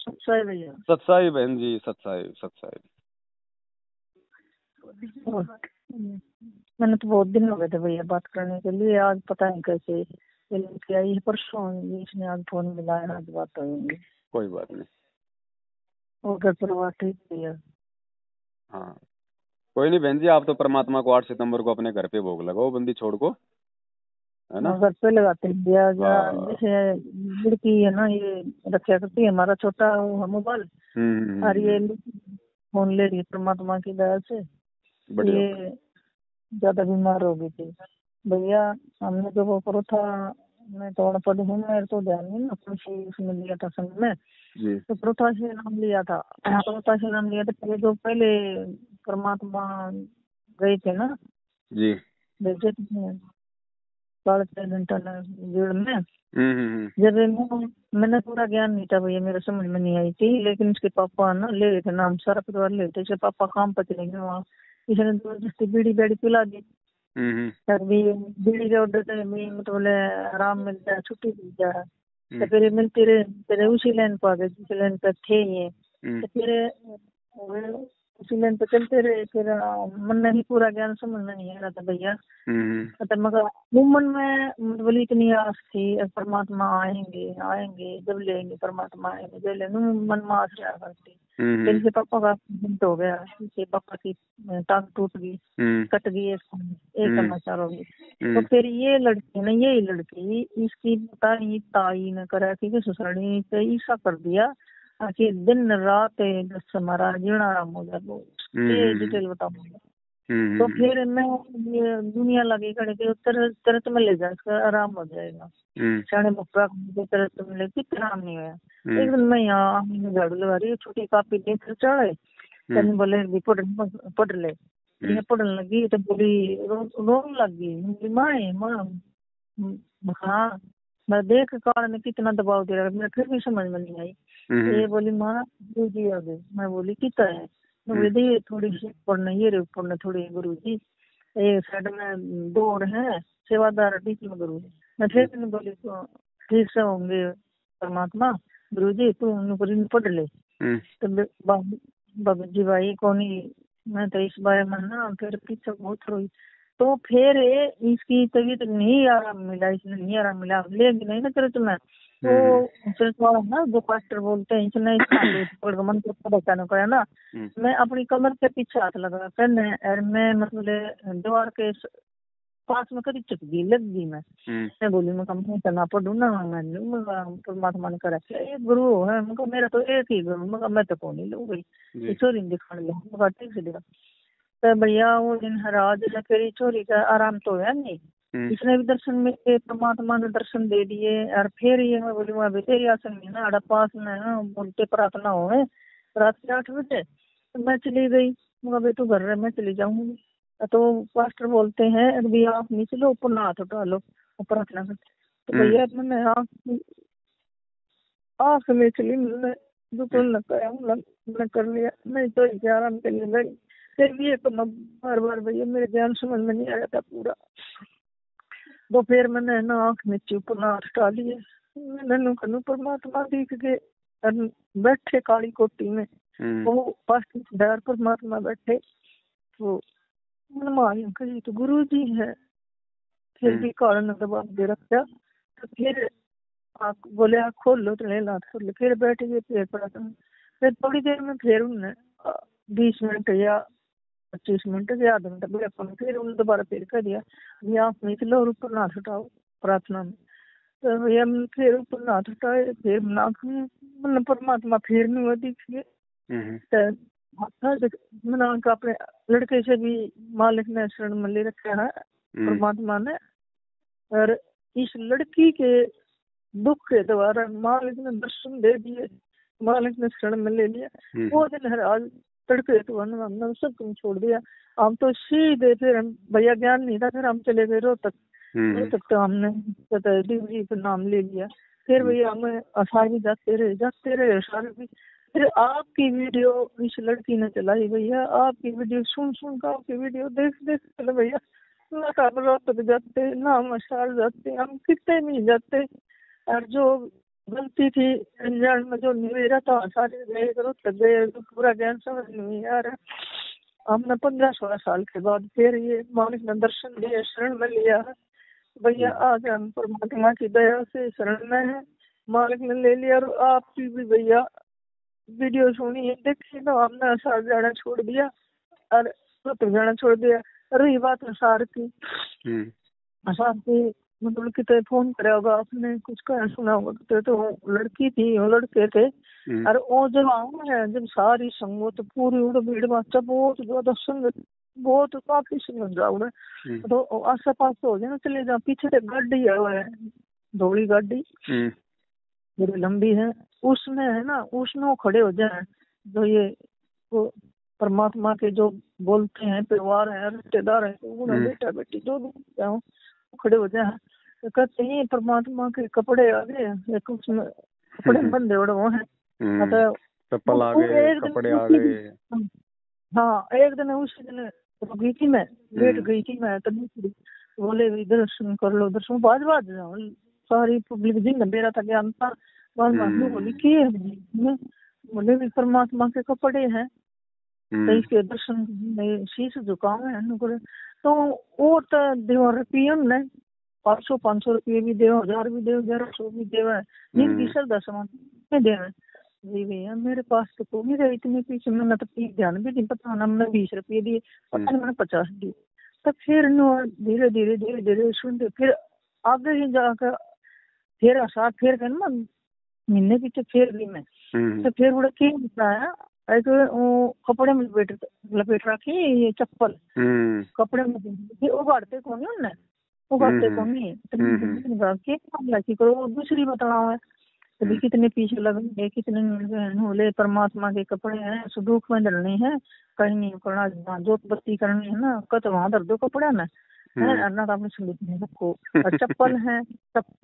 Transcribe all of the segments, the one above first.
सत्साई भैया, सत्साई बहन जी, सत्साई सत्साई। मैंने तो बहुत दिन हो गए थे भैया बात करने के लिए। आज पता नहीं कैसे ये लेके आई है, परसों इसने आज फोन मिलाया, आज बात होगी। कोई बात नहीं। और घर परिवार ठीक भैया? हाँ कोई नहीं बहन जी, आप तो परमात्मा को 8 सितंबर को अपने घर पे भोग लगाओ बंदी छोड़ को, है ना। घर पे लगाते हैं भैया। हाँ। जैसे लड़की है ना, ये रक्षा करती है हमारा छोटा वो मोबाइल, और ये फोन ले रही है परमात्मा की दया से। बढ़िया। ये ज्यादा बीमार हो गई थी भैया। हमने जो वो परोठा, मैं तो अनपढ़ हूँ, मेरे तो ध्यान नहीं ना, उसमें लिया था संग में, जी तो परोठा से नाम लिया था। परोठा से नाम लिया था पहले, जो पहले परमात्मा गए थे ना, जी। भेजे थे 3.5 घंटा भीड़ में। हम्म। जब मैंने पूरा ज्ञान नहीं था भैया, मेरे समझ में नहीं आई थी, लेकिन इसके पापा ना ले गए थे नाम, सारा परिवार ले गए थे। इसके पापा काम पर चले गए वहाँ, इसने जबरदस्ती बीड़ी बेड़ी पिला दी। तभी बीड़ी के ऑर्डर से भी मतलब बोले आराम मिलता है, छुट्टी दी जाए, तो फिर मिलती रहे। फिर उसी लाइन पर आ गए जिस लाइन पर थे ये, तो फिर उसी लाइन पे चलते रहे। फिर मन में भी पूरा ज्ञान समझ में नहीं आ रहा था भैया। मतलब मगर मुमन में बोली इतनी आस थी, परमात्मा आएंगे आएंगे, जब लेंगे परमात्मा आएंगे जब लेंगे, मन में आस रहा करती। फिर इनके पापा का एक्सीडेंट हो गया, इसके पापा की टांग टूट गई, कट गई, एक समाचार हो गई। तो फिर ये लड़की ना, यही लड़की इसकी पता नहीं ताई ने करा कि ससुराली पे ईसा कर दिया कि दिन रात बस हमारा जीना आराम हो जाए। ये डिटेल बताऊंगा। तो फिर मैं ये दुनिया लगी खड़े के तरत में ले जा, इसका आराम हो जाएगा। साढ़े मुक्का तरत में लेके आराम नहीं हुआ। एक दिन मैं यहाँ झाड़ू लगा रही, छोटी कापी देख चढ़े, कहने बोले पढ़ ले। ये पढ़ने लगी तो बोली रोने लगी, माँ हाँ। मैं देख कारण कितना दबाव दे रहा है, मैं फिर भी समझ में नहीं आई। ये बोली माँ जी आ गए। मैं बोली कितना है, मैं बोली थोड़ी सी पढ़ना, ये रे पढ़ना थोड़ी गुरु जी, ये साइड में 2 और है सेवादार बीच में गुरु जी। मैं फिर बोली तो ठीक से होंगे परमात्मा, गुरु जी तू नौकरी पढ़ ले। तो बाबू जी भाई कौन, मैं तो इस बारे में ना फिर पीछे बहुत रोई। तो फिर इसकी तबीयत नहीं आराम मिला, इसने नहीं आराम मिला, लेगी नहीं ना चरित्र में। तो चरित्र वाला ना जो पास्टर बोलते हैं, इसने मन को करा ना, मैं अपनी कमर के पीछे हाथ लगा करने, और मैं मतलब दीवार के पास में कभी चुप गई, लग गई। मैं बोली मैं कम करना पड़ू ना, मैं परमात्मा ने करा एक गुरु है, मैं मेरा तो एक ही गुरु, मैं तो कौन ही लू गई चोरी दिखाने लगा, ठीक से दिखा। तो भैया वो दिन राज फिर चोरी का आराम तो है नहीं, इसने भी दर्शन में परमात्मा ने दर्शन दे दिए। और फिर ये मैं बोली वहाँ भी तेरी आसन में ना पास में बोलते प्रार्थना हो रात के 8 बजे। तो मैं चली गई, मैं तू घर मैं चली जाऊंगी। तो पास्टर बोलते हैं अभी आप नीचे लो, ऊपर ना हाथ उठा लो, ऊपर रखना। तो भैया मैंने आँख में चली, मैंने दुकान मैंने कर लिया, नहीं तो आराम के लिए गई। फिर भी तो बार बार भैया मेरे ध्यान समझ में नहीं आया था पूरा। तो फिर मैंने ना आँख में ऊपर ना हटा लिए, मैंने कहूँ परमात्मा दिख के बैठे काली कोटी में, वो पास्टर परमात्मा बैठे। तो कही तो गुरु जी है, फिर भी कारण दबा दे रखा। तो फिर आप बोले आप खोल लो, तो ले ला खोल लो, फिर बैठ गए, फिर प्रार्थना। फिर थोड़ी देर में फिर उन्होंने 20 मिनट या 25 मिनट या आधा घंटा फिर उन्होंने दोबारा फिर कर दिया, अभी आप निकलो और ऊपर नाथ उठाओ प्रार्थना में। तो भैया फिर ऊपर नाथ उठाए, फिर नाथ में परमात्मा फिर नहीं हुआ दिखिए। मैंने अपने लड़के से भी मालिक ने शरण में ले रखा है परमात्मा ने, और इस लड़की के दुख के द्वारा मालिक ने दर्शन दे दिए, मालिक ने शरण में ले लिया। वो दिन आज तड़के तो हमने सब कुछ छोड़ दिया, हम तो सीधे फिर हम भैया ज्ञान नहीं था, फिर हम चले गए रोहतक। रोहतक तो हमने देवी का नाम ले लिया। फिर भैया हमें असारी जाते रहे सारे भी। फिर आपकी वीडियो इस लड़की ने चलाई भैया, आपकी वीडियो सुन कर, आपकी वीडियो देख चले भैया, ना रोहतक जाते ना हम असार जाते, हम कितने नहीं जाते। और जो गलती थी, अनजान में जो मेरा था सारे गए करो तक गए, तो पूरा ज्ञान समझ नहीं आ रहा। हमने 15-16 साल के बाद फिर ये मालिक ने दर्शन दिए, शरण में लिया है भैया। आज हम परमात्मा की दया से शरण में है, मालिक ने ले लिया। और आपकी भी भैया वीडियो सुनी है, देखी, तो हमने साथ जाना छोड़ दिया और तो जाना छोड़ दिया। रही बात असार की, असार की मतलब कितने फोन करे होगा आपने, कुछ कहा सुना होगा कितने, तो लड़की थी वो लड़के थे। और वो जब आऊँ है, जब सारी संगत पूरी उड़ भीड़ बाचा, बहुत ज्यादा संगत, बहुत काफी संगत जाओ, तो आस पास हो जाए ना, चले जाओ। पीछे से गाड़ी है, धोली गाड़ी बड़ी लंबी है, उसमें है ना, उसमें वो खड़े हो जाए, जो ये वो परमात्मा के जो बोलते हैं परिवार है, रिश्तेदार है, उन्हें बेटा बेटी जो भी खड़े हो जाए, तो कहते हैं परमात्मा के कपड़े आ गए, एक उसमें कपड़े बंदे उड़े वो है, चप्पल आ गए, कपड़े आ गए। हाँ, एक दिन उसी दिन गई थी मैं, लेट गई थी मैं, तभी बोले दर्शन कर लो, दर्शन बाद जाओ। सारी पब्लिक जी मेरा था ज्ञान था, बोली की बोले भी परमात्मा के कपड़े हैं, तो इसके दर्शन शीश झुकाओ है। तो वो तो देव रुपये ने 500 रुपये भी देव, 1000 भी देव, 1100 भी देव है, जिनकी श्रद्धा समान देव। जी भैया मेरे पास तो कोई रहे इतने पीछे, मैंने तो ध्यान भी नहीं पता, हमने 20 रुपये दिए, पता नहीं मैंने 50 दिए। तो फिर धीरे धीरे धीरे धीरे सुनते, फिर आगे ही जाकर फिर साथ फिर कर ना महीने पीछे फिर भी मैं, तो फिर बड़ा क्या बताया, एक वो कपड़े में लपेट रखी ये चप्पल, कपड़े में उगाड़ते कौन है उन्हें, उगाड़ते कौन है करो, दूसरी बताना है कभी कितने पीछे लगे, कितने बोले परमात्मा के कपड़े हैं, सुदुख में डलनी है, कहीं नहीं करना, जोत बत्ती करनी है ना, कत वहां दर दो कपड़ा ना है ना, आपने संगीत में रखो। चप्पल है,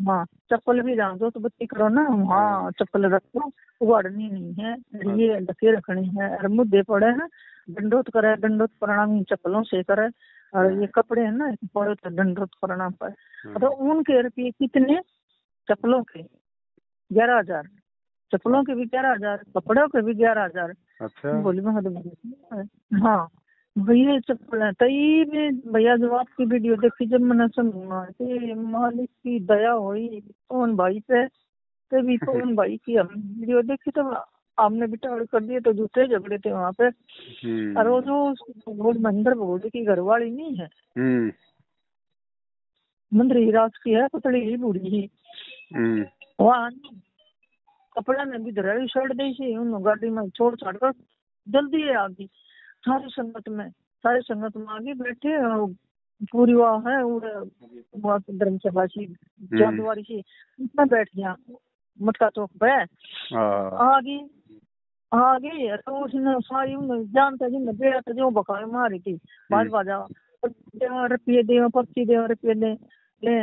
हाँ चप्पल भी जान जोत बत्ती करो ना, हाँ चप्पल रखो, उगाड़नी नहीं है, ये ढके रखनी है। और मुद्दे पड़े हैं, दंडोत करे, दंडोत प्रणाम चप्पलों से करे, और ये कपड़े है ना पड़े तो दंडोत प्रणाम पर। तो उनके रुपये कितने, चप्पलों के 11,000, चप्पलों के भी 11,000, कपड़ों के भी 11,000। अच्छा बोली हाँ भैया चप्पल है, तई में भैया जब आपकी वीडियो देखी, जब मैंने सुना मालिक की दया हुई पवन भाई पे, तभी पवन भाई की हम वीडियो देखी, तो हमने भी टाड़ कर दिए, तो जूते झगड़े थे वहाँ पे। और वो जो मंदिर भगवती की घरवाली नहीं है, मंदिर हिराज की है, पतली ही बूढ़ी ही, वहाँ कपड़ा ने भी धरा छोड़ दी, उन गाड़ी में छोड़ छाड़ कर जल्दी है आगे, सारी संगत में आगे बैठे, पूरी वहाँ है धर्मसभा सी चांदवारी सी, उसमें बैठ गया मटका चौक पे आगे। तो उसने सारी जानता जी बेड़ा तो जो बका मारी थी, बाजा रुपये दे, पर्ची दे, रुपये दे, ले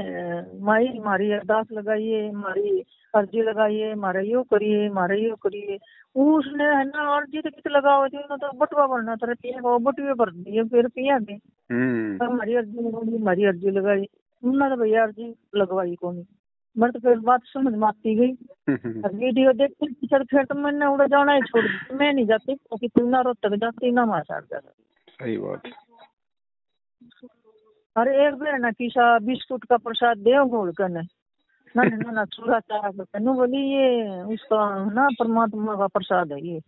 माई मारी अरदास लगाइए, मारी अर्जी लगाइए, हमारा यो करिए। उसने है ना अर्जी तो कितने लगाओ थी, तो बटुआ भरना था, रुपये को बटुए भर दिए, फिर रुपया दे, हमारी अर्जी लगाई, उन्होंने तो भैया अर्जी लगवाई को नहीं। मैं तो फिर बात समझ में आती गई, वीडियो देखते फिर तो मैंने उड़ा जाना ही छोड़ दिया, मैं नहीं जाती, क्योंकि तू ना रोज तक जाती ना मार जाता। सही बात। अरे एक बार ना किसा बिस्कुट का प्रसाद दे घोल कर ना चूड़ा चारा कर, बोली ये उसका ना परमात्मा का प्रसाद है ये,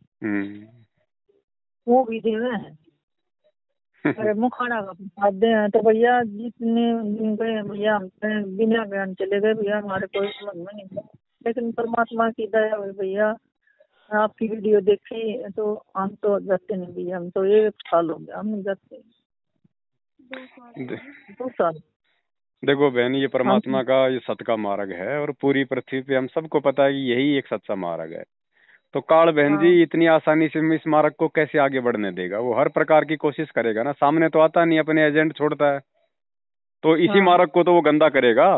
वो भी दे रहे हैं। अरे मुखाना का प्रसाद दे, तो भैया जितने दिन गए भैया हम बिना ज्ञान चले गए भैया, हमारे कोई समझ में नहीं, लेकिन परमात्मा की दया हुई भैया, आपकी वीडियो देखी तो हम तो जाते नहीं भैया, हम तो 1 साल हो गया हम नहीं जाते, 2 साल। देखो बहन, ये परमात्मा का ये सत का मार्ग है, और पूरी पृथ्वी पे हम सबको पता है कि यही एक सच्चा मार्ग है। तो काल बहन जी इतनी आसानी से इस मार्ग को कैसे आगे बढ़ने देगा? वो हर प्रकार की कोशिश करेगा ना, सामने तो आता नहीं, अपने एजेंट छोड़ता है, तो इसी मार्ग को तो वो गंदा करेगा।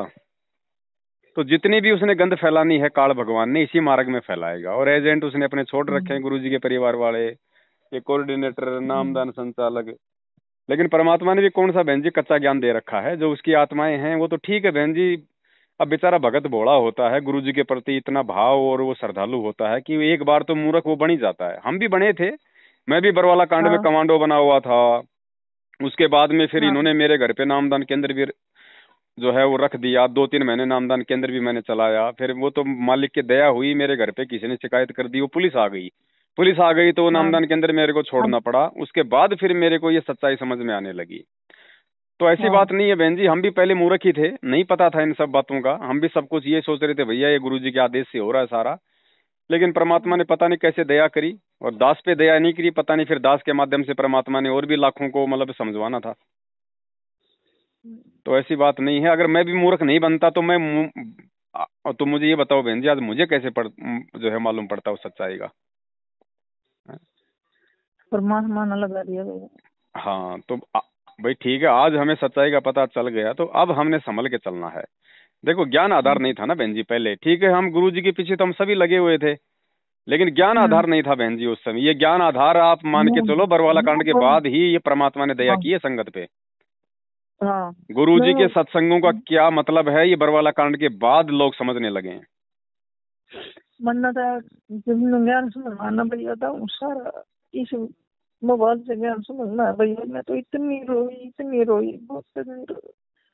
तो जितनी भी उसने गंद फैलानी है काल भगवान ने इसी मार्ग में फैलाएगा, और एजेंट उसने अपने छोड़ रखे हैं, गुरुजी के परिवार वाले, ये कोऑर्डिनेटर, नामदान संचालक। लेकिन परमात्मा ने भी कौन सा बहन जी कच्चा ज्ञान दे रखा है? जो उसकी आत्माएं हैं वो तो ठीक है बहन जी, अब बेचारा भगत भोला होता है, गुरुजी के प्रति इतना भाव और वो श्रद्धालु होता है कि एक बार तो मूर्ख वो बन ही जाता है। हम भी बने थे, मैं भी बरवाला कांड में हाँ कमांडो बना हुआ था। उसके बाद में फिर हाँ इन्होंने मेरे घर पे नामदान केंद्र भी जो है वो रख दिया। 2-3 महीने नामदान केंद्र भी मैंने चलाया। फिर वो तो मालिक की दया हुई, मेरे घर पे किसी ने शिकायत कर दी, वो पुलिस आ गई। पुलिस आ गई तो वो हाँ नामदान केंद्र मेरे को अब छोड़ना पड़ा। उसके बाद फिर मेरे को ये सच्चाई समझ में आने लगी। तो ऐसी हाँ बात नहीं है बहन जी, हम भी पहले मूर्ख ही थे, नहीं पता था इन सब बातों का। हम भी सब कुछ ये सोच रहे थे भैया ये गुरुजी के आदेश से हो रहा है सारा। लेकिन परमात्मा ने पता नहीं कैसे दया करी, और दास पे दया नहीं करी, पता नहीं फिर दास के माध्यम से परमात्मा ने और भी लाखों को मतलब समझवाना था। तो ऐसी बात नहीं है। अगर मैं भी मूर्ख नहीं बनता तो तो मुझे ये बताओ बहन जी, आज मुझे कैसे जो है मालूम पड़ता उस सच्चाई का। परमात्मा ने लगा दिया भैया। हाँ तो भाई ठीक है, आज हमें सच्चाई का पता चल गया तो अब हमने संभल के चलना है। देखो ज्ञान आधार नहीं था ना बहन जी पहले, ठीक है हम गुरु जी के पीछे तो हम सभी लगे हुए थे, लेकिन ज्ञान आधार नहीं था बहन जी उस समय। ये ज्ञान आधार आप मान के चलो बरवाला कांड के बाद ही ये परमात्मा ने दया हाँ की है संगत पे। हाँ गुरु जी मैं के सत्संगों का क्या मतलब है ये बरवाला कांड के बाद लोग समझने लगे हैं। मन्ना था जब ज्ञान समझना भैया था सारा इस मोबाइल से ज्ञान समझना है भैया। मैं तो इतनी रोई बहुत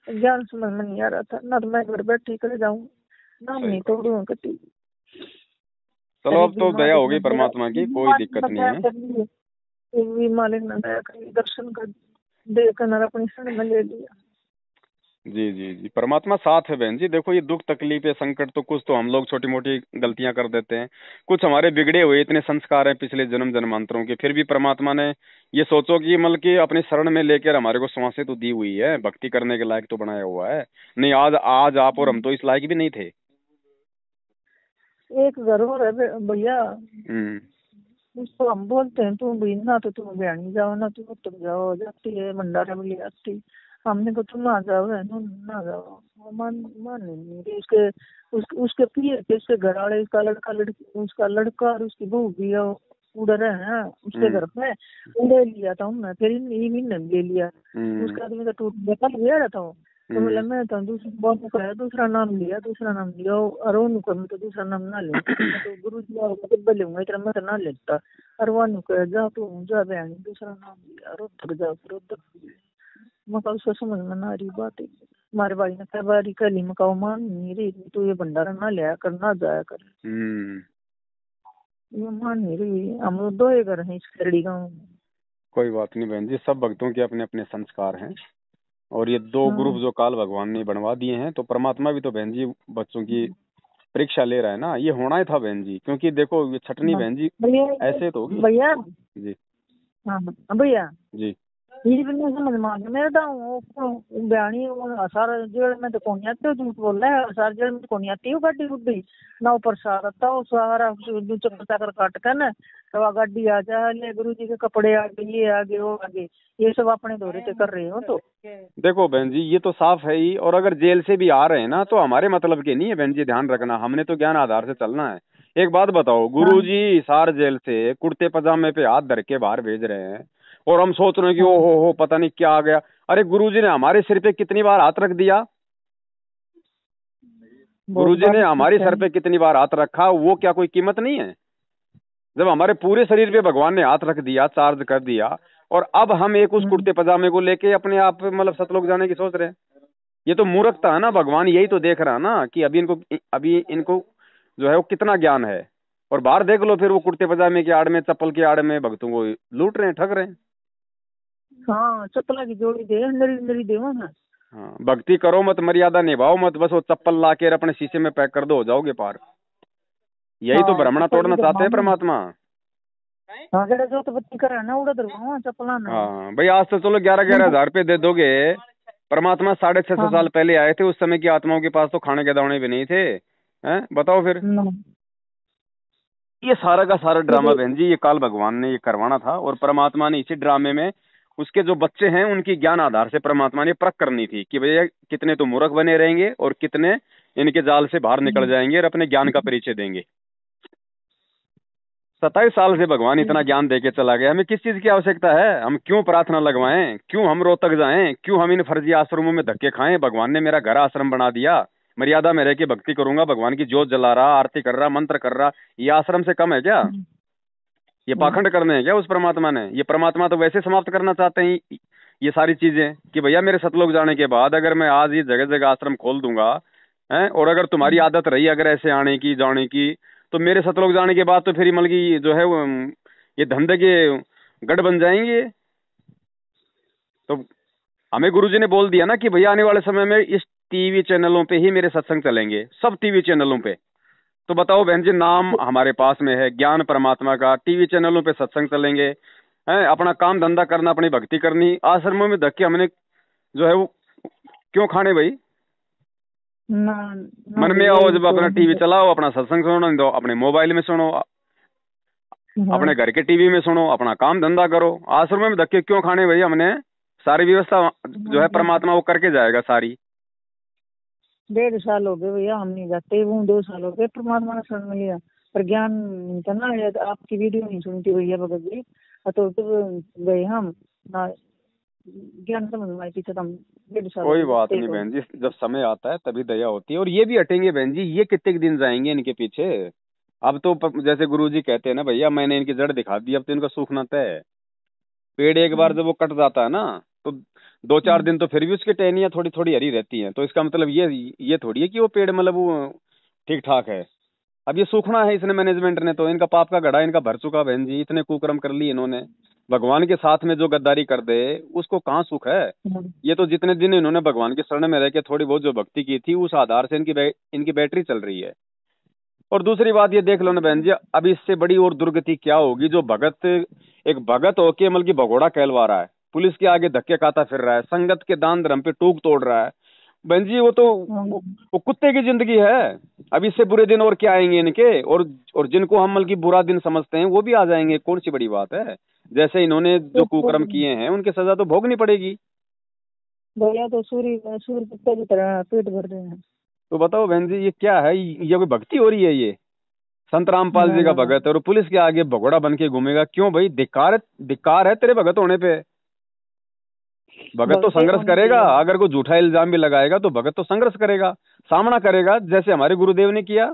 ज्ञान समझ में नहीं आ रहा था ना। तो मैं घर बैठी कर जाऊँ ना सही नहीं बात। तोड़ू कटी। चलो अब तो दया मालिक होगी ने दया परमात्मा की, कोई दिक्कत नहीं है। मालिक ने दया करी, दर्शन कर देखकर अपनी शरण में ले लिया। जी जी जी, परमात्मा साथ है बहन जी। देखो ये दुख तकलीफ है संकट तो कुछ तो हम लोग छोटी मोटी गलतियां कर देते हैं, कुछ हमारे बिगड़े हुए इतने संस्कार हैं पिछले जन्म जन्मांतरों के, फिर भी परमात्मा ने ये सोचो कि मतलब कि अपनी शरण में लेकर हमारे को सांसें तो दी हुई है, भक्ति करने के लायक तो बनाया हुआ है। नहीं आज आज आप और हम तो इस लायक भी नहीं थे। एक घर और है भैया, हम्म। उसको हम बोलते हैं तुम भी ना तो तुम बयानी जाओ ना तुम तुम जाओ, जाती है भंडारा में ले आती। हमने को तुम ना जाओ है ना जाओ, वो मान नहीं रही। उसके पिए के उसके घर वाले, उसका लड़का और उसकी बहू भी उड़ रहे हैं उसके घर पे। उड़े लिया था हमने, फिर इन ले लिया। उसका आदमी का टूट निकल गया था। तो बोला मैं तो दूसरा नाम लिया और मैं तो दूसरा नाम ना ले, तो गुरु जी और लूंगा इतना मैं तो ना लेता। और वो कह जा तू जा बहन दूसरा नाम लिया और उधर जा फिर उधर। मैं उसको समझ में ना रही बात है। हमारे भाई ने कई बार कली में कहा मान नहीं रही तो ये भंडारा ना लिया कर ना जाया कर। ये मान नहीं रही। हम लोग दो घर हैं इस खरड़ी गाँव में। कोई बात नहीं बहन जी, सब भक्तों के अपने अपने संस्कार हैं, और ये दो ग्रुप जो काल भगवान ने बनवा दिए हैं तो परमात्मा भी तो बहन जी बच्चों की परीक्षा ले रहा है ना। ये होना ही था बहन जी, क्योंकि देखो ये छटनी बहन जी ऐसे तो होगी। भैया जी हाँ भैया जी ये भी नहीं समझ में आता मेरा बयानी सारा जेल में तो कौन आते हो झूठ बोल रहा है। सारा जेल में तो कौन आती हो गाड़ी गुड्डी ना ऊपर सारा था वो सारा चक्कर काट कर ना तो गाड़ी आ जा ले गुरु जी के कपड़े आगे ये आगे वो आगे ये सब अपने दौरे पे कर रहे हो। तो देखो बहन जी ये तो साफ है ही, और अगर जेल से भी आ रहे हैं ना तो हमारे मतलब के नहीं है बहन जी, ध्यान रखना। हमने तो ज्ञान आधार से चलना है। एक बात बताओ, हाँ गुरुजी हिसार जेल से कुर्ते पजामे पे हाथ धर के बाहर भेज रहे हैं और हम सोच रहे हैं कि हाँ ओ हो पता नहीं क्या आ गया। अरे गुरुजी ने हमारे सिर पे कितनी बार हाथ रख दिया, गुरुजी ने हमारी सर पे कितनी बार हाथ रखा, वो क्या कोई कीमत नहीं है? जब हमारे पूरे शरीर पे भगवान ने हाथ रख दिया, चार्ज कर दिया, और अब हम एक उस कुर्ते पजामे को लेके अपने आप मतलब सतलोक जाने की सोच रहे हैं। ये तो मूर्खता है ना। भगवान यही तो देख रहा है ना कि अभी इनको जो है वो कितना ज्ञान है, और बाहर देख लो फिर वो कुर्ते पजामे की आड़ में चप्पल की आड़ में भक्तों को लूट रहे हैं, ठग रहे हैं। हाँ चप्पला की जोड़ी दे नरी नरी देवा ना। हाँ भक्ति करो मत, मर्यादा निभाओ मत, बस वो चप्पल ला के अपने शीशे में पैक कर दो, हो जाओगे पार। यही तो भ्रमणा तोड़ना चाहते हैं परमात्मा। हाँ जो तो बत्ती करा ना उड़ा दरगाह चप्पला ना। हाँ भाई आज तो चलो 11-11 हजार रुपये दे दोगे। परमात्मा 650 साल पहले आए थे, उस समय की आत्माओं के पास तो खाने के दाने भी नहीं थे, हैं बताओ फिर। ये सारा का सारा ड्रामा बहन जी ये काल भगवान ने ये करवाना था, और परमात्मा ने इसी ड्रामे में उसके जो बच्चे हैं उनकी ज्ञान आधार से परमात्मा ने परख करनी थी कि भैया कितने तो मूर्ख बने रहेंगे और कितने इनके जाल से बाहर निकल जाएंगे और अपने ज्ञान का परिचय देंगे। 27 साल से भगवान इतना ज्ञान देके चला गया, हमें किस चीज की आवश्यकता है? हम क्यों प्रार्थना लगवाएं, क्यों हम रोहतक जाएं, क्यों हम इन फर्जी आश्रमों में धक्के खाएं? भगवान ने मेरा घर आश्रम बना दिया, मर्यादा में रह के भक्ति करूंगा, भगवान की ज्योत जला रहा, आरती कर रहा, मंत्र कर रहा, ये आश्रम से कम है क्या? ये पाखंड करने हैं क्या उस परमात्मा ने? ये परमात्मा तो वैसे समाप्त करना चाहते हैं ये सारी चीजें कि भैया मेरे सतलोक जाने के बाद अगर मैं आज ये जगह जगह आश्रम खोल दूंगा है, और अगर तुम्हारी आदत रही अगर ऐसे आने की जाने की, तो मेरे सतलोक जाने के बाद तो फिर मतलब की जो है वो ये धंधे के गढ़ बन जाएंगे। तो हमें गुरुजी ने बोल दिया ना कि भैया आने वाले समय में इस टीवी चैनलों पे ही मेरे सत्संग चलेंगे, सब टीवी चैनलों पे। तो बताओ बहन जी, नाम हमारे पास में है ज्ञान परमात्मा का, टीवी चैनलों पे सत्संग चलेंगे, हैं अपना काम धंधा करना, अपनी भक्ति करनी, आश्रमों में धक्के हमने जो है वो क्यों खाने भाई? ना, मन में आओ, जब अपना टीवी चलाओ, अपना सत्संग सुनो, दो अपने मोबाइल में सुनो, अपने घर के टीवी में सुनो, अपना काम धंधा करो, आश्रमों में धक्के क्यों खाने भाई? हमने सारी व्यवस्था जो है परमात्मा वो करके जाएगा सारी। 1.5 साल हो गए भैया, हम नहीं जाते, वो 2 साल हो गए परमात्मा ने शरण में लिया, पर ज्ञान नहीं था ना, आपकी वीडियो नहीं सुनती भैया भगत जी, तो गए हम ना, ज्ञान समझ में आई थी हम 1.5 साल। कोई बात नहीं बहन जी, जब समय आता है तभी दया होती है, और ये भी हटेंगे बहन जी, ये कितने दिन जाएंगे इनके पीछे? अब तो जैसे गुरुजी कहते हैं ना भैया, मैंने इनकी जड़ दिखा दी, अब तो इनका सूखना तय है। पेड़ एक बार जब वो कट जाता है ना, तो 2-4 दिन तो फिर भी उसकी टहनियां थोड़ी थोड़ी हरी रहती हैं, तो इसका मतलब ये थोड़ी है कि वो पेड़ मतलब वो ठीक ठाक है। अब ये सूखना है इसने, मैनेजमेंट ने, तो इनका पाप का घड़ा इनका भर चुका बहन जी, इतने कुकर्म कर लिए इन्होंने, भगवान के साथ में जो गद्दारी कर दे उसको कहाँ सुख है? ये तो जितने दिन इन्होंने भगवान के शरण में रह के थोड़ी बहुत जो भक्ति की थी, उस आधार से इनकी बैटरी चल रही है। और दूसरी बात ये देख लो ना बहन जी, अब इससे बड़ी और दुर्गति क्या होगी? जो भगत एक भगत होके मतलब की भगोड़ा कहलवा रहा है, पुलिस के आगे धक्के खाता फिर रहा है, संगत के दान धर्म पे टूक तोड़ रहा है, बहन जी वो तो वो कुत्ते की जिंदगी है। अब इससे बुरे दिन और क्या आएंगे इनके? और जिनको हम मतलब की बुरा दिन समझते हैं वो भी आ जाएंगे, कौन सी बड़ी बात है? जैसे इन्होंने जो कुकर्म किए हैं उनकी सजा तो भोगनी पड़ेगी भैया, तो सूर्य कुत्ते की तरह पेट भर रहे हैं। तो बताओ बहन जी, ये क्या है? ये कोई भक्ति हो रही है? ये संत रामपाल जी का भगत है और पुलिस के आगे भगोड़ा बन के घूमेगा, क्यों भाई? धिक्कार है तेरे भगत होने पे। भगत तो संघर्ष करेगा, अगर कोई झूठा इल्जाम भी लगाएगा तो भगत तो संघर्ष करेगा, सामना करेगा, जैसे हमारे गुरुदेव ने किया।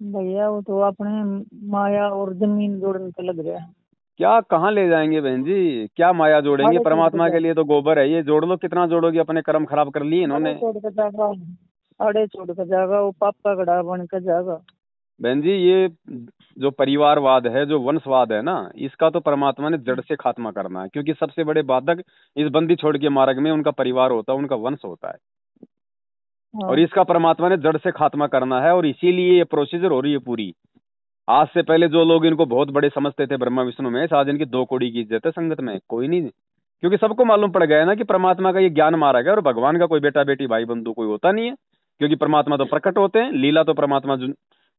भैया वो तो अपने माया और जमीन जोड़ने पे लग रहा है। क्या कहाँ ले जाएंगे बहन जी? क्या माया जोड़ेंगे? परमात्मा के लिए तो गोबर है, ये जोड़ लो, कितना जोड़ोगे? अपने कर्म खराब कर लिए इन्होंने। अड़े छोड़ कर जाएगा, वो पाप का गड़ा बन कर जाएगा। बहन जी, ये जो परिवारवाद है, जो वंशवाद है ना, इसका तो परमात्मा ने जड़ से खात्मा करना है, क्योंकि सबसे बड़े बाधक इस बंदी छोड़ के मार्ग में उनका परिवार होता है, उनका वंश होता है। और इसका परमात्मा ने जड़ से खात्मा करना है, और इसीलिए ये प्रोसीजर हो रही है पूरी। आज से पहले जो लोग इनको बहुत बड़े समझते थे ब्रह्मा विष्णु में, आज इनकी 2 कौड़ी की इज्जत है संगत में, कोई नहीं, क्योंकि सबको मालूम पड़ गया है ना कि परमात्मा का ये ज्ञान मार्ग है, और भगवान का कोई बेटा बेटी भाई बंधु कोई होता नहीं है, क्योंकि परमात्मा तो प्रकट होते हैं, लीला तो परमात्मा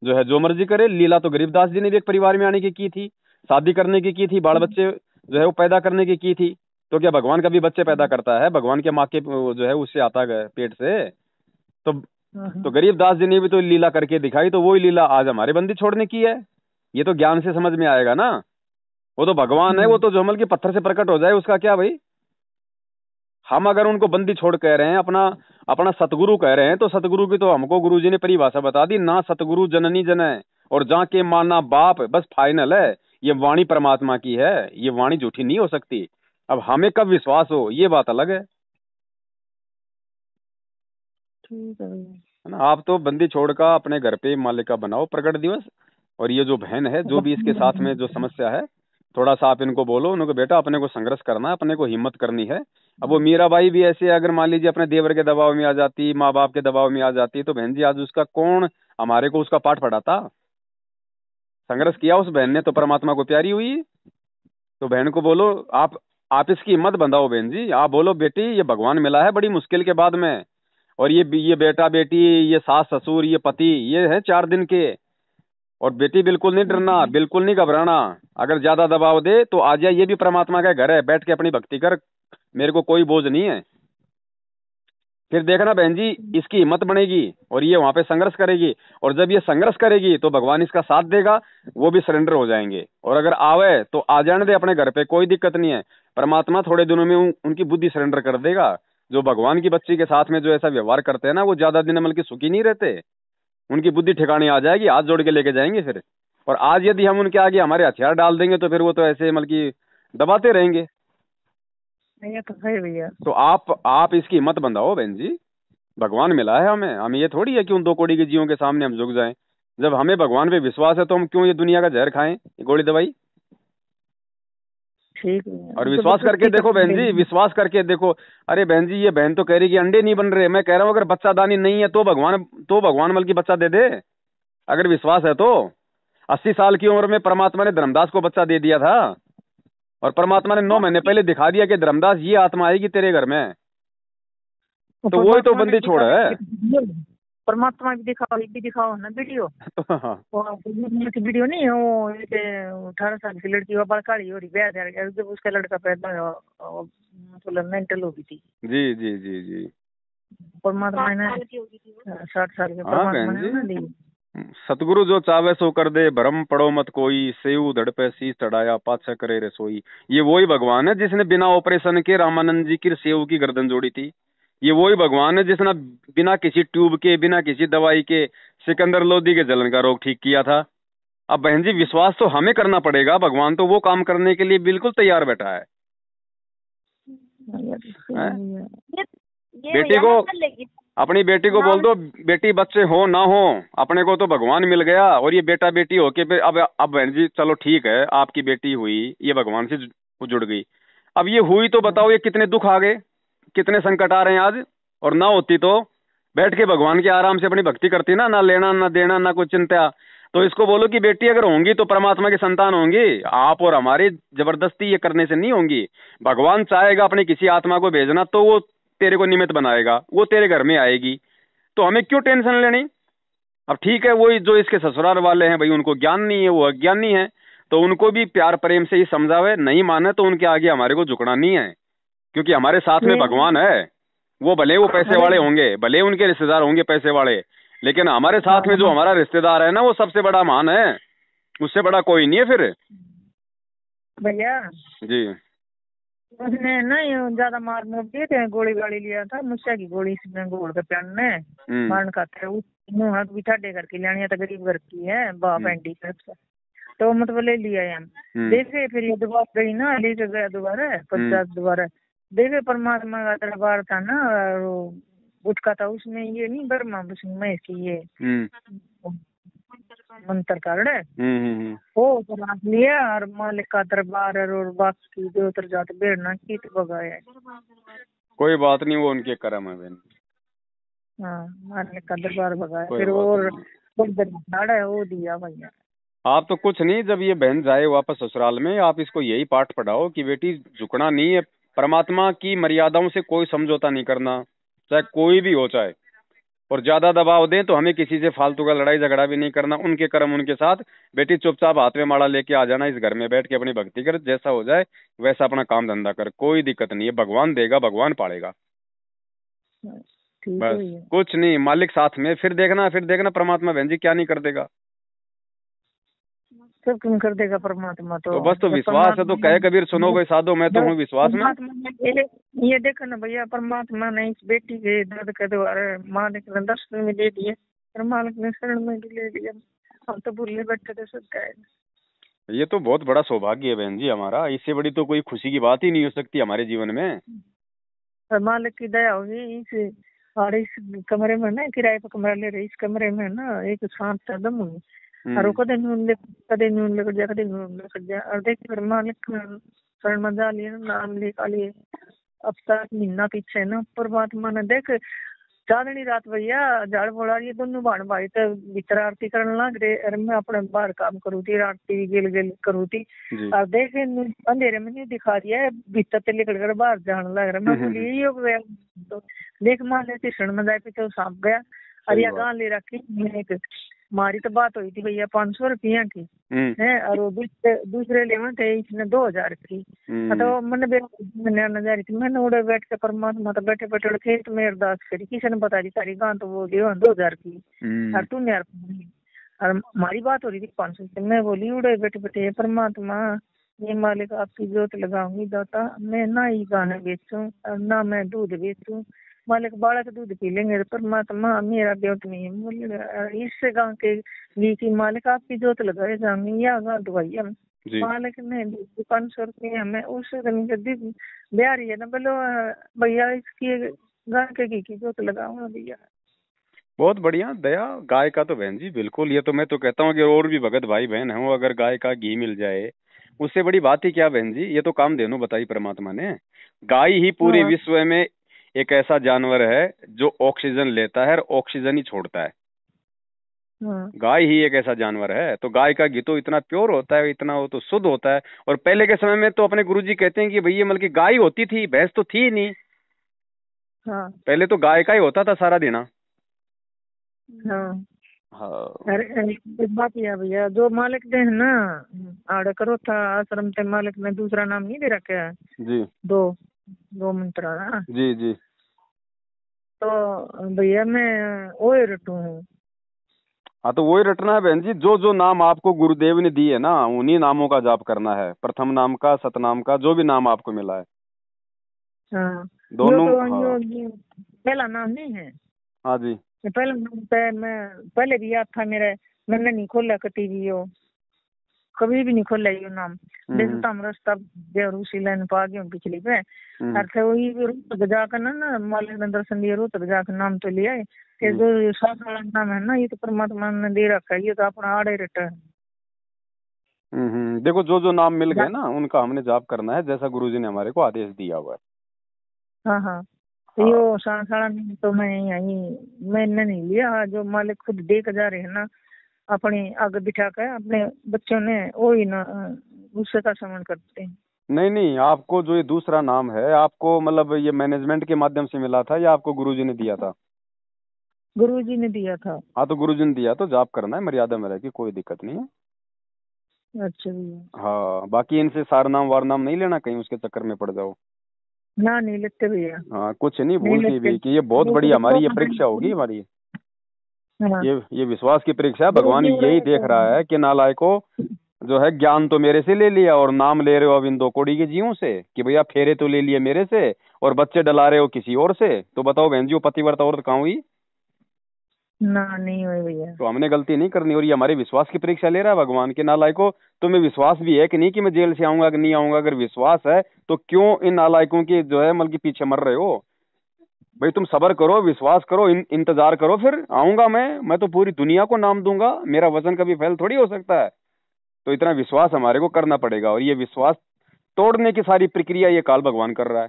जो है जो मर्जी करे। लीला तो गरीबदास जी ने भी एक परिवार में आने की थी, शादी करने की थी, बाल बच्चे जो है वो पैदा करने की थी। तो क्या भगवान का भी बच्चे पैदा करता है? भगवान के माँ के जो है उससे आता है पेट से। तो गरीबदास जी ने भी तो लीला करके दिखाई, तो वही लीला आज हमारे बंदी छोड़ने की है। ये तो ज्ञान से समझ में आएगा ना, वो तो भगवान है, वो तो जमल के पत्थर से प्रकट हो जाए, उसका क्या भाई? हम अगर उनको बंदी छोड़ कह रहे हैं, अपना सतगुरु कह रहे हैं, तो सतगुरु की तो हमको गुरुजी ने परिभाषा बता दी ना, सतगुरु जननी जन है और जहाँ के माना बाप, बस फाइनल है। ये वाणी परमात्मा की है, ये वाणी झूठी नहीं हो सकती। अब हमें कब विश्वास हो ये बात अलग है। ठीक है ना, आप तो बंदी छोड़ का अपने घर पे मालिका बनाओ प्रकट दिवस। और ये जो बहन है, जो भी इसके साथ में जो समस्या है, थोड़ा सा आप इनको बोलो, उनको बेटा अपने को संघर्ष करना है, अपने को हिम्मत करनी है। अब वो मीराबाई भी ऐसे, अगर मान लीजिए अपने देवर के दबाव में आ जाती, माँ बाप के दबाव में आ जाती, तो बहन जी आज उसका कौन हमारे को उसका पाठ पढ़ाता? संघर्ष किया उस बहन ने तो परमात्मा को प्यारी हुई। तो बहन को बोलो, आप इसकी हिम्मत बंधाओ बहन जी, आप बोलो बेटी ये भगवान मिला है बड़ी मुश्किल के बाद में, और ये बेटा बेटी, ये सास ससुर, ये पति, ये है 4 दिन के। और बेटी बिल्कुल नहीं डरना, बिल्कुल नहीं घबराना, अगर ज्यादा दबाव दे तो आ जाए, ये भी परमात्मा का घर है, बैठ के अपनी भक्ति कर, मेरे को कोई बोझ नहीं है। फिर देखना बहन जी, इसकी हिम्मत बनेगी और ये वहां पे संघर्ष करेगी, और जब ये संघर्ष करेगी तो भगवान इसका साथ देगा, वो भी सरेंडर हो जाएंगे। और अगर आवे तो आ जाने दे अपने घर पे, कोई दिक्कत नहीं है, परमात्मा थोड़े दिनों में उनकी बुद्धि सरेंडर कर देगा। जो भगवान की बच्ची के साथ में जो ऐसा व्यवहार करते हैं ना, वो ज्यादा दिन मतलब की सुखी नहीं रहते। उनकी बुद्धि ठिकाने आ जाएगी, हाथ जोड़ के लेके जाएंगे फिर। और आज यदि हम उनके आगे हमारे हथियार डाल देंगे तो फिर वो तो ऐसे मतलब की दबाते रहेंगे। ये तो है भैया। तो आप इसकी हिम्मत बंधाओ बहन जी। भगवान मिला है हमें, हम ये थोड़ी है कि उन 2 कौड़ी के जीवों के सामने हम झुक जाएं। जब हमें भगवान पे विश्वास है तो हम क्यों ये दुनिया का जहर खाएं, ये गोली दवाई। ठीक है, और विश्वास करके जबरदस्ती देखो बहन जी, कर विश्वास करके देखो। अरे बहन जी, ये बहन तो कह रही कि अंडे नहीं बन रहे। मैं कह रहा हूँ अगर बच्चादानी नहीं है तो भगवान बल्कि बच्चा दे दे, अगर विश्वास है तो। 80 साल की उम्र में परमात्मा ने धर्मदास को बच्चा दे दिया था, और परमात्मा ने 9 महीने पहले दिखा दिया कि धर्मदास ये आत्मा आएगी तेरे घर में। तो वही तो बंदी छोड़ है। परमात्मा की दिखाओ, ये भी दिखाओ ना वीडियो। वीडियो नहीं है वो, 18 साल की लड़की वो बड़काड़ी हो रही है, जब उसका लड़का पैदा मतलब मेंटल हो गई थी। जी जी जी जी। परमात्मा ने 60 साल के परमात्मा ने ना दी। सतगुरु जो चावे सो कर दे, भ्रम पड़ो मत कोई, सेऊ धड़ पे शीश चढ़ाया पाछा करे रसोई। ये वही भगवान है जिसने बिना ऑपरेशन के रामानंद जी की सेऊ की गर्दन जोड़ी थी। ये वही भगवान है जिसने बिना किसी ट्यूब के, बिना किसी दवाई के सिकंदर लोधी के जलन का रोग ठीक किया था। अब बहन जी विश्वास तो हमें करना पड़ेगा, भगवान तो वो काम करने के लिए बिल्कुल तैयार बैठा है। बेटी को, अपनी बेटी को बोल दो, बेटी बच्चे हो ना हो अपने को तो भगवान मिल गया। और ये बेटा बेटी हो के फिर अब बहन जी चलो ठीक है, आपकी बेटी हुई, ये भगवान से जुड़ गई। अब ये हुई तो बताओ ये कितने दुख आ गए, कितने संकट आ रहे हैं आज। और ना होती तो बैठ के भगवान के आराम से अपनी भक्ति करती ना लेना ना देना ना कोई चिंता। तो इसको बोलो कि बेटी अगर होंगी तो परमात्मा की संतान होंगी, आप और हमारी जबरदस्ती ये करने से नहीं होंगी। भगवान चाहेगा अपनी किसी आत्मा को भेजना तो वो तेरे को निमित्त बनाएगा, वो तेरे घर में आएगी। तो हमें क्यों टेंशन लेनी। अब ठीक है, वही जो इसके ससुराल वाले हैं भाई, उनको ज्ञान नहीं है, वो अज्ञानी है, तो उनको भी प्यार प्रेम से ही समझावे। नहीं माने तो उनके आगे हमारे को झुकना नहीं है, क्योंकि हमारे साथ में भगवान है। वो भले वो पैसे वाले होंगे, भले उनके रिश्तेदार होंगे पैसे वाले, लेकिन हमारे साथ में जो हमारा रिश्तेदार है ना, वो सबसे बड़ा महान है, उससे बड़ा कोई नहीं है फिर भैया जी। उसने ना ज्यादा मार मुर दिए थे, गोली गाड़ी लिया था मुझसे की गोली इसने घोड़ के प्यान ने मारन खाते मुँह हाथ भी ठाडे करके लिया था, गरीब घर की है बाप एंटी से, तो मतलब ले लिया हम। देखे फिर ये दोबारा गई ना, लेके गया दोबारा 50 दोबारा। देखे परमात्मा का दरबार था ना, गुटका था उसमें, ये नहीं ब्रह्मा विष्णु महेश की ये मंत्र कार्ड वो बना लिया, और मालिक का दरबार और बाकी जो उतर जाते बेड़ना की तो बगाया। कोई बात नहीं, वो उनके कर्म है बहन। हाँ, मालिक का दरबार बगाया फिर और है वो दिया भैया। आप तो कुछ नहीं, जब ये बहन जाए वापस ससुराल में, आप इसको यही पाठ पढ़ाओ कि बेटी झुकना नहीं है, परमात्मा की मर्यादाओं से कोई समझौता नहीं करना, चाहे कोई भी हो चाहे। और ज्यादा दबाव दें तो हमें किसी से फालतू का लड़ाई झगड़ा भी नहीं करना, उनके कर्म उनके साथ। बेटी चुपचाप हाथ में माला लेके आ जाना, इस घर में बैठ के अपनी भक्ति कर, जैसा हो जाए वैसा अपना काम धंधा कर, कोई दिक्कत नहीं है। भगवान देगा, भगवान पालेगा, बस कुछ नहीं, मालिक साथ में। फिर देखना परमात्मा बहन जी क्या नहीं कर देगा, सब क्यों कर देगा परमात्मा। तो बस तो विश्वास है तो कहे कबीर सुनो कोई साधो, मैं तो हूँ विश्वास में। ये देखो ना भैया, परमात्मा ने इस बेटी के दर्द के द्वारा मालिक ने दर्शन में दे दिए, और मालिक ने शरण में भी ले लिया। हम तो भूले बैठे थे सब क्या। ये तो बहुत बड़ा सौभाग्य है बहन जी हमारा, इससे बड़ी तो कोई खुशी की बात ही नहीं हो सकती हमारे जीवन में। मालिक की दया होगी। और इस कमरे में ना, किराए पर कमरा ले रहे, इस कमरे में ना एक शांत दम हुई, और कदे नून लेकर जा। और देखिए मालिक शरण में जा लिए नाम लिखा लिए। अब तक महीना पीछे ना परमात्मा ने देख चांदनी रात भैया झाड़ बोला, ये दोनों भाण भाई तो भीतर आरती करने लग रहे, अरे मैं अपने बाहर काम करूँ थी, आरती गिल करूँ थी। और देखे अंधेरे में नहीं दिखा दिया है, भीतर से निकल कर बाहर जाने लग रहा। मैं बोली यही हो गया। तो देख मान लेती शरण में जाए पीछे सांप गया। अरे गां ले रखी एक मारी तो बात हुई थी भैया 500 रुपया की है, और वो दूसरे लेवन थे इसने 2000 की। तो मैंने न जा रही थी, मैंने उड़े बैठ के परमात्मा तो बैठे बैठे खेत में अरदास करी, किसी ने बता दी तारी गां तो वो लेवन 2000 की, और तू और हमारी बात हो रही थी 500 से। मैं बोली उड़े बैठे बैठे परमात्मा ये मालिक आपकी जोत लगाऊंगी दाता, मैं ना ही गाने बेचूं और ना मैं दूध बेचूं। मालिक बालक दूध पी लेंगे, परमात्मा मेरा ब्योत नहीं है। इससे गाँव के घी की मालिक आपकी जोत लगाए जाऊंगी या गाँव दवाई हम जी मालिक ने 500 रुपये हमें उस दिन ब्याह रही है ना, बोलो भैया इसकी गाय के घी की जोत लगाऊंगा भैया। बहुत बढ़िया। दया गाय का तो बहन जी बिल्कुल, ये तो मैं तो कहता हूँ कि और भी भगत भाई बहन हो, अगर गाय का घी मिल जाए उससे बड़ी बात ही क्या बहन जी। ये तो काम देनो बताई परमात्मा ने। गाय ही पूरे हाँ विश्व में एक ऐसा जानवर है जो ऑक्सीजन लेता है और ऑक्सीजन ही छोड़ता है। हाँ गाय ही एक ऐसा जानवर है। तो गाय का घी तो इतना प्योर होता है, इतना वो तो शुद्ध होता है। और पहले के समय में तो अपने गुरुजी कहते हैं कि भैया मतलब कि गाय होती थी, भैंस तो थी ही नहीं। हाँ पहले तो गाय का ही होता था सारा दिन। हाँ। हाँ अरे एक बात यह भैया, जो मालिक ने है ना आड़े करो था आश्रम के मालिक ने दूसरा नाम नहीं दे रखा है, जी दो दो मंत्रा ना। जी जी। तो भैया मैं ओए रटू हूँ। हाँ तो वही रटना है बहन जी। जो जो नाम आपको गुरुदेव ने दिए ना उन्हीं नामों का जाप करना है। प्रथम नाम का, सतनाम का, जो भी नाम आपको मिला है हाँ यो दोनों। तो हाँ यो पहला नाम नहीं है। हाँ जी। ये पहला नाम पे मैं पहले भी याद था मेरे, मैंने नहीं खोला कभी भी यो, कभी भी नहीं खोला यो नाम। हम्म देखता हम रास्ता देवर उसी लाइन पर आ गया हूँ पिछली पे। हम्म अर्थ वही रोहतक जाकर ना मालिक ने दर्शन दिया, रोहतक जाकर नाम तो लिया है। ये हम्म जो सात वाला नाम है ना ये तो परमात्मा ने दे रखा है, ये तो अपना आड़े रटा है। देखो जो जो नाम मिल गए ना उनका हमने जाप करना है जैसा गुरुजी ने हमारे को आदेश दिया हुआ है। हाँ हाँ। तो हाँ यो साड़ा नहीं तो मैं यही मैंने नहीं लिया, जो मालिक खुद देख जा रहे हैं ना अपने आगे बिठा कर अपने बच्चों ने वही ना उससे का समन करते हैं। नहीं नहीं, आपको जो ये दूसरा नाम है आपको मतलब ये मैनेजमेंट के माध्यम से मिला था या आपको गुरुजी ने दिया था? गुरुजी ने दिया था। हाँ तो गुरुजी ने दिया तो जाप करना है, मर्यादा में रह के, कोई दिक्कत नहीं है। अच्छा भैया। हाँ बाकी इनसे सारनाम वारनाम नहीं लेना, कहीं उसके चक्कर में पड़ जाओ। ना नहीं लेते भैया। हाँ कुछ नहीं नहीं भूल के लेते। भी कि ये बहुत बड़ी हमारी ये परीक्षा होगी हमारी। हाँ ये विश्वास की परीक्षा है। भगवान गुरुजी यही देख रहा है कि नालायको जो है ज्ञान तो मेरे से ले लिया और नाम ले रहे हो अब इन दो कौड़ी के जीवों से कि भैया फेरे तो ले लिए मेरे से और बच्चे डला रहे हो किसी और से। तो बताओ बहन जी वो पतिव्रता औरत कहाँ हुई? ना नहीं हुए भैया। तो हमने गलती नहीं करनी। और ये हमारे विश्वास की परीक्षा ले रहा है भगवान के नालायकों। तुम्हें विश्वास भी है कि नहीं कि मैं जेल से आऊंगा कि नहीं आऊंगा? अगर विश्वास है तो क्यों इन नालायकों के जो है मतलब के पीछे मर रहे हो? भाई तुम सब्र करो, विश्वास करो, इंतजार करो, फिर आऊंगा मैं तो पूरी दुनिया को नाम दूंगा। मेरा वचन कभी फेल थोड़ी हो सकता है। तो इतना विश्वास हमारे को करना पड़ेगा और ये विश्वास तोड़ने की सारी प्रक्रिया ये काल भगवान कर रहा है।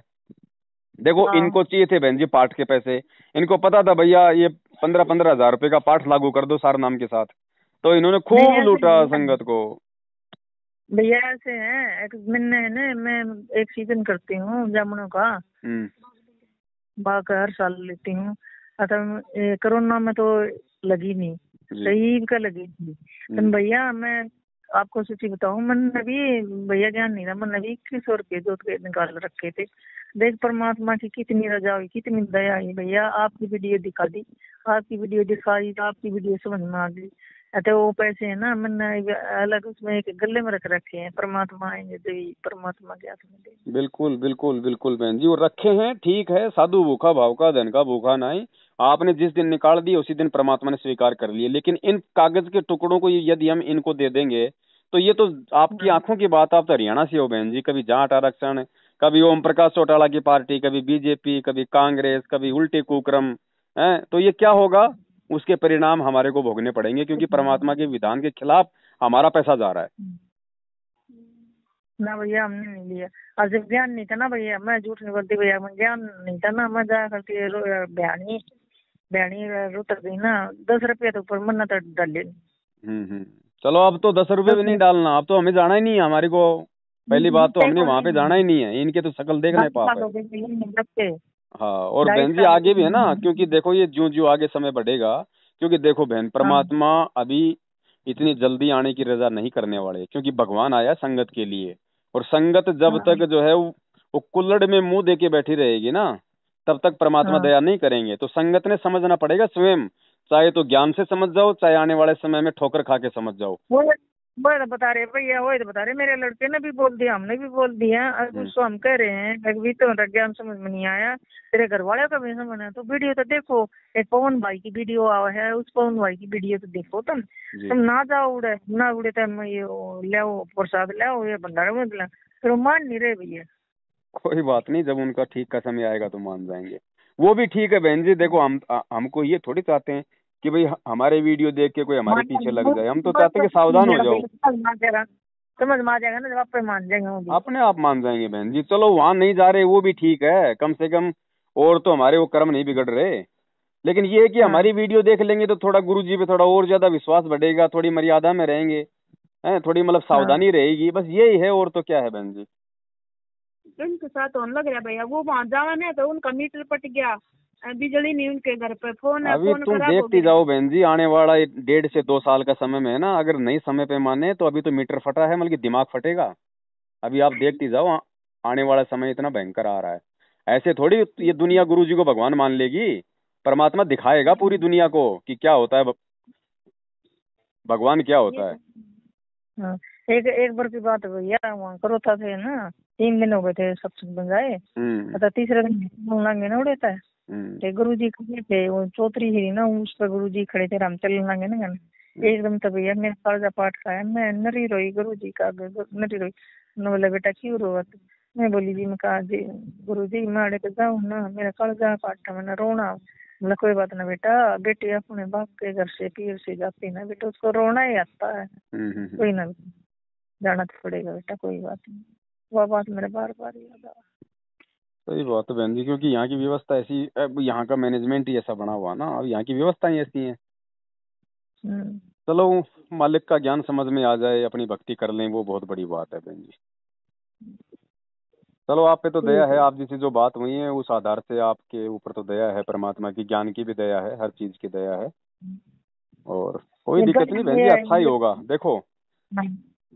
देखो हाँ इनको चाहिए थे बहन जी पाठ के पैसे। इनको पता था भैया ये 15-15 हजार रुपए का पाठ लागू कर दो सार नाम के साथ। तो इन्होंने नहीं खूब ऐसे लूटा नहीं है संगत को। भैया, ऐसे है मैंने है ना मैं एक सीजन करती हूँ जामुनों का, हम्म बाग हर साल लेती हूँ। अतः कोरोना में तो लगी नहीं, जी सही का लगी थी। तो भैया मैं आपको सच्ची बताऊं, मैंने भी भैया ज्ञान नहीं था, मैंने भी 2100 रुपये दूध के निकाल रखे थे। देख परमात्मा की कितनी रजा हुई, कितनी दया हुई भैया। आपकी वीडियो दिखा दी, आपकी वीडियो दिखाई तो आपकी वीडियो समझ में आ गई। अतः वो पैसे है ना मैंने अलग उसमें एक गले में रख रखे हैं, परमात्मा आएंगे तो परमात्मा के हाथ में दे। बिल्कुल बिल्कुल बिल्कुल बहन जी, वो रखे हैं ठीक है। साधु भूखा भाव का धन का भूखा नहीं। आपने जिस दिन निकाल दिए उसी दिन परमात्मा ने स्वीकार कर लिए। लेकिन इन कागज के टुकड़ों को यदि हम इनको दे देंगे तो ये तो आपकी आंखों की बात। आप तो हरियाणा से हो बहन जी, कभी जाट आरक्षण, कभी ओम प्रकाश चौटाला की पार्टी, कभी बीजेपी, कभी कांग्रेस, कभी उल्टे कुक्रम है। तो ये क्या होगा? उसके परिणाम हमारे को भोगने पड़ेंगे क्योंकि परमात्मा के विधान के खिलाफ हमारा पैसा जा रहा है। ना भैया हमने नहीं लिया। और जब ज्ञान नहीं था ना भैया, मैं झूठ नहीं बोलती भैया, मैं ज्ञान नहीं था ना, मैं जा करती बयानी बयानी रोहतक गई ना, 10 रुपया तो ऊपर मन्ना तो डाले। चलो अब तो 10 रुपए भी नहीं डालना। अब तो हमें जाना ही नहीं है हमारे को। पहली बात तो हमने वहां पे जाना ही नहीं है। इनके तो शकल देखने पाप है। हाँ और ढाई बहन जी साल हो आगे भी है ना, गए। क्योंकि देखो ये ज्यों ज्यों आगे समय बढ़ेगा। क्योंकि देखो बहन हाँ परमात्मा अभी इतनी जल्दी आने की रजा नहीं करने वाले क्योंकि भगवान आया संगत के लिए। और संगत जब हाँ तक जो है वो कुल्हड़ में मुंह दे के बैठी रहेगी ना तब तक परमात्मा हाँ दया नहीं करेंगे। तो संगत ने समझना पड़ेगा स्वयं, चाहे तो ज्ञान से समझ जाओ चाहे आने वाले समय में ठोकर खा के समझ जाओ। वो वो तो बता रहे भैया, वो तो बता रहे, मेरे लड़के ने भी बोल दिया, हमने भी बोल दिया। अब उसको हम कह रहे हैं अभी तो ज्ञान समझ में नहीं आया, तेरे घर वाले का भी समझ में, तो वीडियो तो देखो, एक पवन भाई की वीडियो आवा है, उस पवन भाई की वीडियो तो देखो तुम ना जाओ उड़े ना उड़े तुम ये ले आओ प्रसाद ले आओ ये भंडारा में दिला, फिर वो मान नहीं रहे भैया। कोई बात नहीं, जब उनका ठीक का समय आएगा तो मान जाएंगे। वो भी ठीक है बहन जी, देखो हमको ये थोड़ी चाहते हैं कि भाई हमारे वीडियो देख के कोई हमारे पीछे लग जाए। हम तो चाहते हैं कि सावधान हो जाओ। समझ में आ जाएगा ना, जब आप पे मान जाएंगे वो भी। अपने आप मान जाएंगे बहन जी। चलो वहां नहीं जा रहे वो भी ठीक है, कम से कम और तो हमारे वो कर्म नहीं बिगड़ रहे। लेकिन ये है कि हमारी वीडियो देख लेंगे तो थोड़ा गुरु जी पे थोड़ा और ज्यादा विश्वास बढ़ेगा, थोड़ी मर्यादा में रहेंगे, हैं, थोड़ी मतलब सावधानी रहेगी, बस यही है, और तो क्या है बहन जी। इनके साथ होने लग रहा भैया, वो वहाँ जावा नहीं तो उनका मीटर पट गया, बिजली नहीं उनके घर पे, फोन है, अभी फोन तुम खराब हो देखती गया। जाओ बहन जी, आने वाला 1.5 से 2 साल का समय में है ना, अगर नहीं समय पे माने तो अभी तो मीटर फटा है, मतलब दिमाग फटेगा। अभी आप देखती जाओ, आने वाला समय इतना भयंकर आ रहा है। ऐसे थोड़ी ये दुनिया गुरु जी को भगवान मान लेगी। परमात्मा दिखाएगा पूरी दुनिया को कि क्या होता है, भगवान क्या होता है। हाँ, एक एक बार की बात है भैया, वहाँ करो था थे ना, 3 दिन हो गए थे सत्संग बन जाए, मतलब तीसरे दिन लांगे ना उड़े था, गुरु जी खड़े थे, वो चौधरी ही ना, उस पर गुरु जी खड़े थे, राम चल लांगे ना एकदम तो भैया मेरे कालजा पाठ खाया, मैं नरी रोई गुरु जी का, नरी रोई। उन्होंने बोला बेटा क्यों रो? मैं बोली जी, मैं कहा जी गुरु जी मैं अड़े जाऊँ ना, मेरा कालजा पाठ मैंने रोना। बोला कोई बात ना बेटा, बेटी अपने बाप के घर से पीर से जाती ना बेटा, उसको रोना ही आता है, कोई ना जाना तो पड़ेगा बेटा, कोई बात नहीं। वह बात मेरे बार बार याद आ। सही बात है बहन जी, क्योंकि यहाँ की व्यवस्था ऐसी, अब यहाँ का मैनेजमेंट ही ऐसा बना हुआ ना, अब यहाँ की व्यवस्थाएं ऐसी हैं। चलो मालिक का ज्ञान समझ में आ जाए, अपनी भक्ति कर लें, वो बहुत बड़ी बात है बहन जी। चलो आप पे तो दया है, आप जैसी जो बात हुई है उस आधार से आपके ऊपर तो दया है, परमात्मा की ज्ञान की भी दया है, हर चीज की दया है, और कोई दिक्कत नहीं बहन जी, अच्छा ही होगा। देखो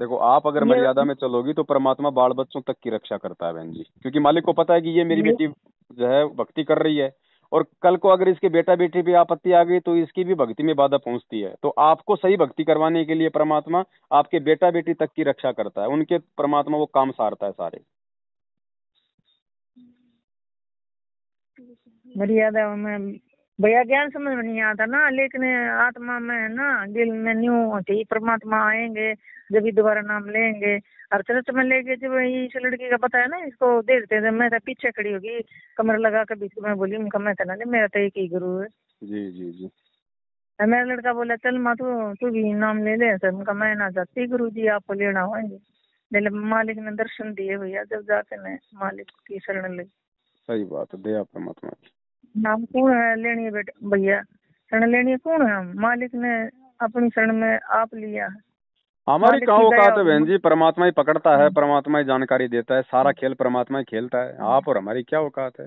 देखो, आप अगर मर्यादा में चलोगी तो परमात्मा बाल बच्चों तक की रक्षा करता है बहन जी, क्योंकि मालिक को पता है कि ये मेरी बेटी जो है भक्ति कर रही है, और कल को अगर इसके बेटा बेटी पे आपत्ति आ गई तो इसकी भी भक्ति में बाधा पहुंचती है। तो आपको सही भक्ति करवाने के लिए परमात्मा आपके बेटा बेटी तक की रक्षा करता है, उनके परमात्मा वो काम सारता है सारे। मर्यादा में भैया ज्ञान समझ में नहीं आता ना, लेकिन आत्मा में है ना, दिल में न्यू होती, परमात्मा आएंगे जब भी दोबारा नाम लेंगे। और चर्च में लेके जब इस लड़की का पता है ना, इसको दे देते थे, मैं तो पीछे खड़ी होगी कमर लगा के बीच में, बोली उनका मैं था ना, मेरा तो एक ही गुरु है। जी जी जी। मेरा लड़का बोला चल माँ तू भी नाम ले ले सर, उनका मैं ना जाती गुरु जी आपको लेना होंगे। मालिक ने दर्शन दिए भैया, जब जाके मैं मालिक की शरण लगी। सही बात है, दया परमात्मा की। नाम कौन है लेनी है बेटा भैया, शरण लेनी है कौन है? मालिक ने अपनी शरण में आप लिया है। हमारी कहाँ औकात है बहन जी, परमात्मा ही पकड़ता है, परमात्मा ही जानकारी देता है, सारा खेल परमात्मा ही खेलता है, आप और हमारी क्या औकात है।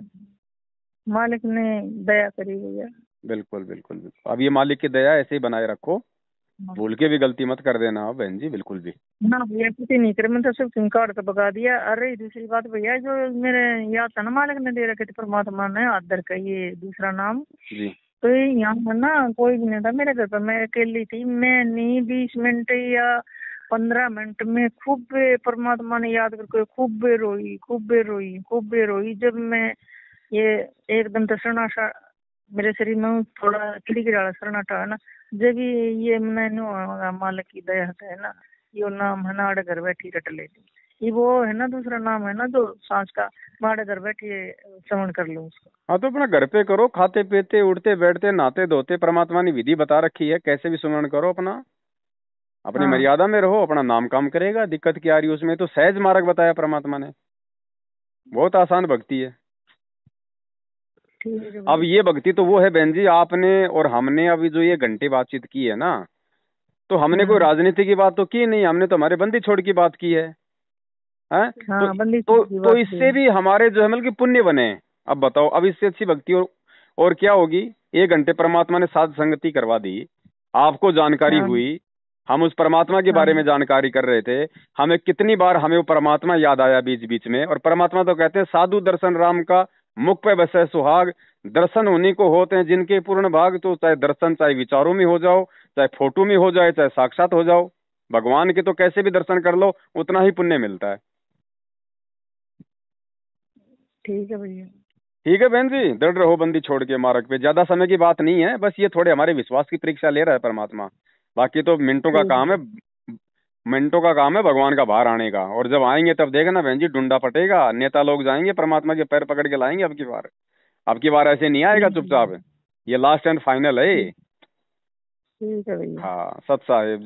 मालिक ने दया करी भैया। बिल्कुल बिल्कुल बिल्कुल। अब ये मालिक की दया ऐसे ही बनाए रखो, भूल के भी गलती मत कर देना आप बहन जी, बिल्कुल भी ना भैया, किसी नहीं करे, मैं तो सिर्फ सिम कार्ड तो बगा दिया। अरे दूसरी बात भैया, जो मेरे याद था ना मालिक ने दे रखे थे, परमात्मा ने आदर का ये दूसरा नाम जी। तो यहाँ ना कोई भी नहीं था मेरे घर पर, मैं अकेली थी, मैं नहीं 20 मिनट या 15 मिनट में खूब परमात्मा ने याद करके खूब रोई खूब रोई खूब रोई। जब मैं ये एकदम तो सन्नाटा मेरे शरीर में थोड़ा खिड़खिड़ा सन्नाटा है ना, जब ये मैंने मालिक की दया है ना, यो नाम है ना आड़े घर बैठी रट लेती, ये वो है ना दूसरा नाम है ना जो सांस का, माड़े घर बैठिए श्रवण कर लूँ उसका। हाँ तो अपना घर पे करो, खाते पीते उठते बैठते नहाते धोते, परमात्मा ने विधि बता रखी है, कैसे भी सुमरण करो, अपना अपनी मर्यादा में रहो, अपना नाम काम करेगा। दिक्कत क्या आ रही है उसमें, तो सहज मार्ग बताया परमात्मा ने, बहुत आसान भक्ति है। अब ये भक्ति तो वो है बहन जी, आपने और हमने अभी जो ये घंटे बातचीत की है ना, तो हमने कोई राजनीति की बात तो की नहीं, हमने तो हमारे बंदी छोड़ की बात की है, हैं? तो इससे भी हमारे जो है मतलब कि पुण्य बने। अब बताओ, अब इससे अच्छी भक्ति और क्या होगी। 1 घंटे परमात्मा ने साध संगति करवा दी, आपको जानकारी हुई, हम उस परमात्मा के बारे में जानकारी कर रहे थे, हमें कितनी बार हमें वो परमात्मा याद आया बीच बीच में। और परमात्मा तो कहते हैं साधु दर्शन राम का मुख पे बसे सुहाग, दर्शन उन्हीं को होते हैं जिनके पूर्ण भाग। तो चाहे दर्शन चाहे विचारों में हो जाओ, चाहे फोटो में हो जाए, चाहे साक्षात हो जाओ, भगवान के तो कैसे भी दर्शन कर लो, उतना ही पुण्य मिलता है। ठीक है भैया। ठीक है बहन जी, दृढ़ रहो बंदी छोड़ के मार्ग पे। ज्यादा समय की बात नहीं है, बस ये थोड़े हमारे विश्वास की परीक्षा ले रहा है परमात्मा। बाकी तो मिनटों का ठीक काम है। है। मिनटों का काम है भगवान का बाहर आने का। और जब आएंगे तब देखना बहन जी, डुंडा पटेगा, नेता लोग जाएंगे, परमात्मा के पैर पकड़ के लाएंगे अब की बार। अब की बार ऐसे नहीं आएगा ठीक है भैया। चुपचाप। ये लास्ट एंड फाइनल है ये। ठीक ठीक है भैया। हाँ, सत साहिब।